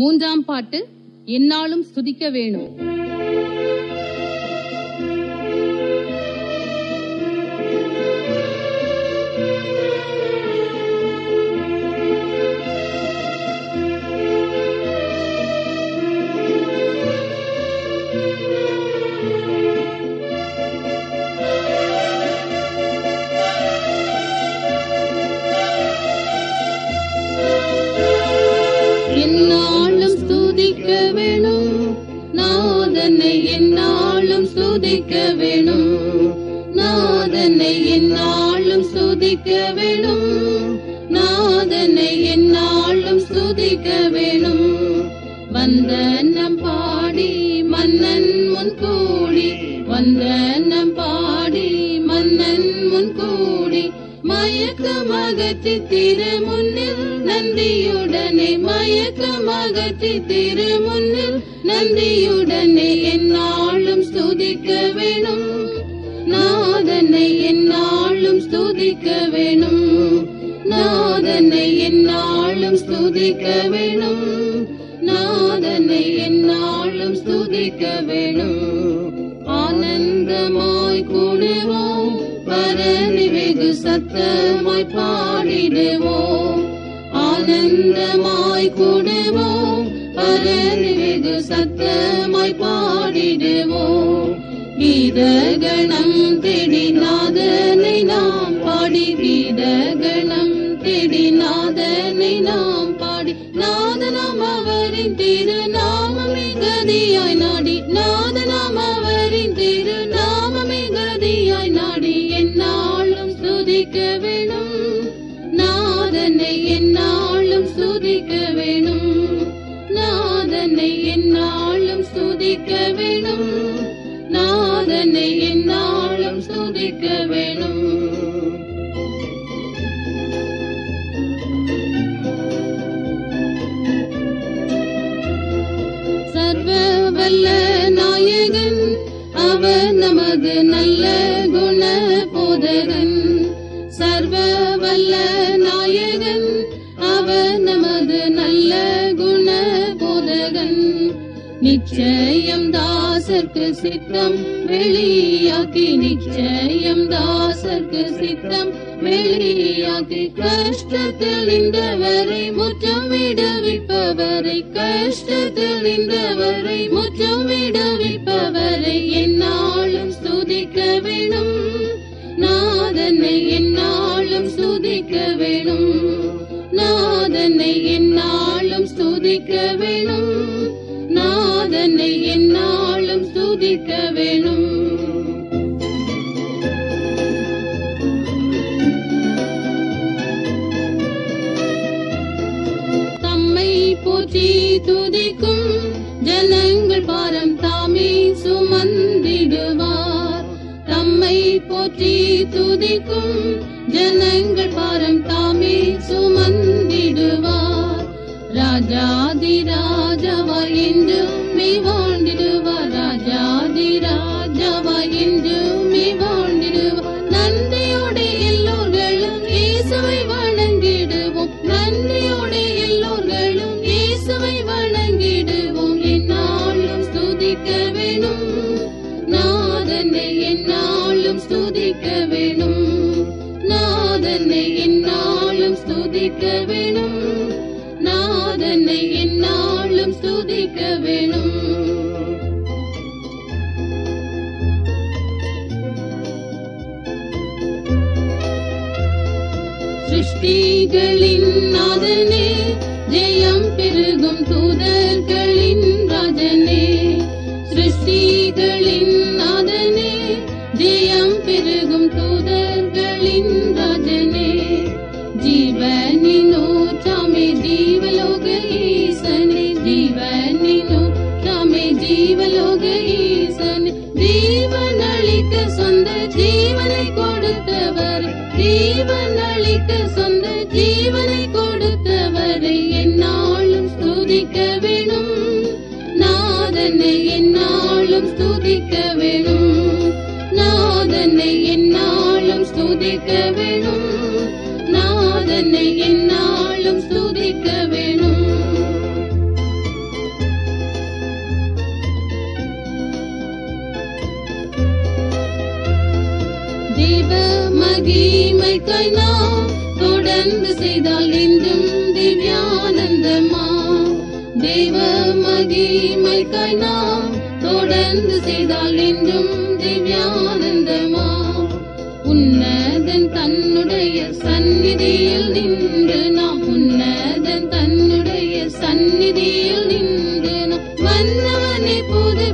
மூன்றாம் பாட்டு எந்நாளும் ஸ்துதிக்க வேணும். எந்நாளும் ஸ்துதிக்க வேணும், நாதனை எந்நாளும் ஸ்துதிக்க வேணும், நாதனை எந்நாளும் ஸ்துதிக்க வேணும், நாதனை எந்நாளும் ஸ்துதிக்க வேணும். வந்தனம் பாடி மன்னன் முன் கூடி, வந்தனம் பாடி மன்னன் முன் கூடி, மயக்கமகற்றி திருமுன்னில் நந்தியுடனே, மயக்கமகற்றி திருமுன்னில் நந்தியுடனே எந்நாளும் ஸ்துதிக்க வேணும், நாதனை எந்நாளும் ஸ்துதிக்க வேணும், நாதனை எந்நாளும் ஸ்துதிக்க வேணும், நாதனை எந்நாளும் ஸ்துதிக்க வேணும். ஆனந்தமாய் கூடுவோம், பரவி வெகு சத்தமாய் பாடிடுவோம், ஆனந்தமாய் கூடுவோம், பரவி வெகு சத்தமாய் பாடிடுவோம். கீதகணம் தேடி நாதனை நாம் பாடி, கீதகணம் தேடி நாதனை நாம் பாடி, நாதனாம் அவரின் திருநாமமே கதியாய் நாடி, நாதனாம் அவரின் திருநாமமே கதியாய் நாடி எந்நாளும் ஸ்துதிக்க வேணும், நாதனை எந்நாளும் ஸ்துதிக்க வேணும், நாதனை எந்நாளும் ஸ்துதிக்க வேணும், நாதனை எந்நாளும் ஸ்துதிக்க வேணும். சர்வ வல்ல நாயகன் அவர் நமது நல்ல குண போதகன், சர்வ வல்ல நாயகன் அவர் நமது நல்ல குண போதகன். நிச்சயம் தாசர்க்கு சித்தம் வெளியாக்கி, நிச்சயம் தாசர்க்கு சித்தம் வெளியாக்கி, கஷ்டத்தில் நின்றவரை முற்றம் விடுவிப்பவரை, கஷ்டத்தில் நின்றவரை முற்றம் விடுவிப்பவரை எந்நாளும் ஸ்துதிக்க வேணும், நாதனை எந்நாளும் ஸ்துதிக்க வேணும், நாதனை எந்நாளும் ஸ்துதிக்க வேணும், நாதனை எந்நாளும் ஸ்துதிக்க வேணும். தம்மை போற்றி துதிக்கும் ஜனங்கள் பாரம் தாமே சுமந்திடுவார், தம்மை போற்றி துதிக்கும் ஜனங்கள் பாரம் தாமே சுமந்திடுவார். ராஜாதி ராஜாவாய் என்றுமே வாழ்ந்திடுவார், ராஜாதி ராஜாவாய் என்றுமே வாழ்ந்திடுவார். நன்றியோடு எல்லோர்களும் இயேசுவை வணங்கிடுவோம், நன்றியோடு எல்லோர்களும் இயேசுவை வணங்கிடுவோம். எந்நாளும் ஸ்துதிக்க வேணும், நாதனை எந்நாளும் ஸ்துதிக்க வேணும், நாதனை எந்நாளும் ஸ்துதிக்க வேணும், நாதனை எந்நாளும் ஸ்துதிக்க வேணும். சிருஷ்டிகளின் நாதனே, ஜெயம் பெருகும் தூதர்களின் ராஜனே, சிருஷ்டிகளின் நாதனே, ஜெயம் பெருகும் தூதர்களின் ராஜனே. ஜீவனின் ஊற்றாமே ஜீவலோக ஈசனே, ஜீவனின் ஊற்றாமே ஜீவலோக ஈசனே. ஜீவன் அளிக்க சொந்த ஜீவனை கொடுத்தவர், ஜீவன் அளிக்க சொந்த ஜீவனை கொடுத்தவரை எந்நாளும் ஸ்துதிக்க வேணும், நாதனை எந்நாளும் ஸ்துதிக்க வேணும், நாதனை எந்நாளும் ஸ்துதிக்க வேணும், நாதனை எந்நாளும் ஸ்துதிக்க வேணும். மகிமைக்காய் நாம் தொடர்ந்து செய்தால் என்றும் திவ்யானந்தமா. தேவ மகிமைக்காய் நாம் தொடர்ந்து செய்தால் என்றும் திவ்யானந்தமா. உன்னதன் தன்னுடைய சந்நிதியில் நின்று நாம் உன்னதன் தன்னுடைய சந்நிதியில் நின்று நாம் வந்தவனை புது